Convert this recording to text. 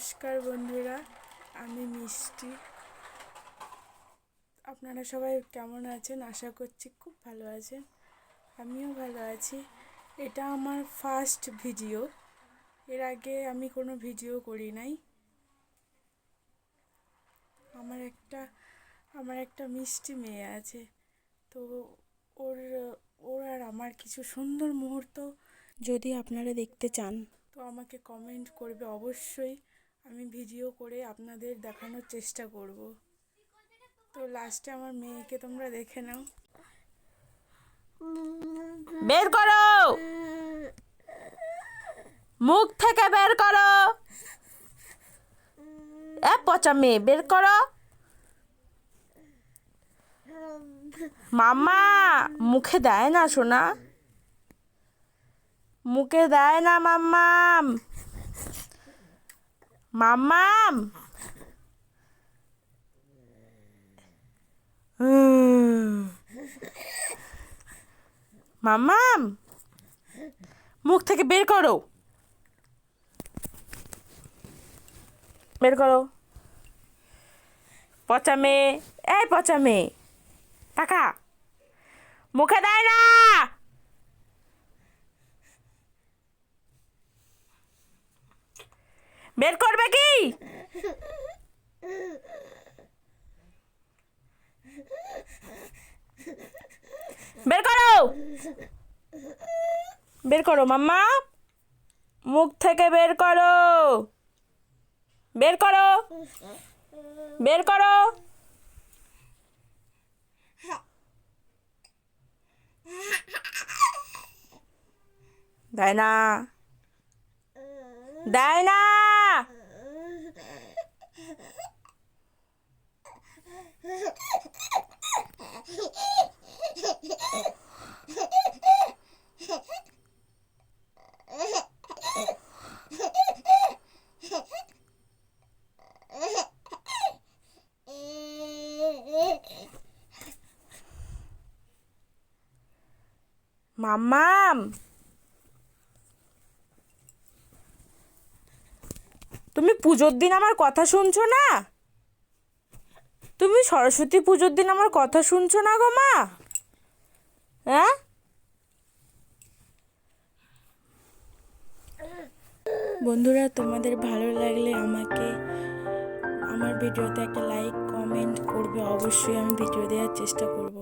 নমস্কার বন্ধুরা, আমি মিষ্টি। আপনারা সবাই কেমন আছেন? আশা করছি খুব ভালো আছেন। আমিও ভালো আছি। এটা আমার ফার্স্ট ভিডিও। এর আগে আমি কোনো ভিডিও করি নাই। আমার একটা মিষ্টি মেয়ে আছে, তো ওর ওর আর আমার কিছু সুন্দর মুহূর্ত যদি আপনারা দেখতে চান তো আমাকে কমেন্ট করবে অবশ্যই। আমি ভিডিও করে আপনাদের দেখানোর চেষ্টা করব। তো লাস্টে আমার মেয়েকে তোমরা দেখে নাও। বের করো, মুখ থেকে বের করো। পচা মেয়ে, বের করো। মাম্মা মুখে দেয় না সোনা, মুখে দেয় না মাম্মাম। মাম্মাম মাম্মাম মুখ থেকে বের করো, বের করো। পচা মেয়ে, এই পচা মেয়ে, টাকা মুখে দেয় না। বের করবে কি? বের করো, বের করো মাম্মা, মুখ থেকে বের করো, বের করো, বের করো। দেয় না, দেয় না। মাম্মাম, তুমি পুজোর দিন আমার কথা শুনছো না? তুমি সরস্বতী পুজোর দিন আমার কথা শুনছো না গো মা? হ্যাঁ, বন্ধুরা, তোমাদের ভালো লাগলে আমাকে আমার ভিডিওতে একটা লাইক কমেন্ট করবে অবশ্যই। আমি ভিডিও দেওয়ার চেষ্টা করব।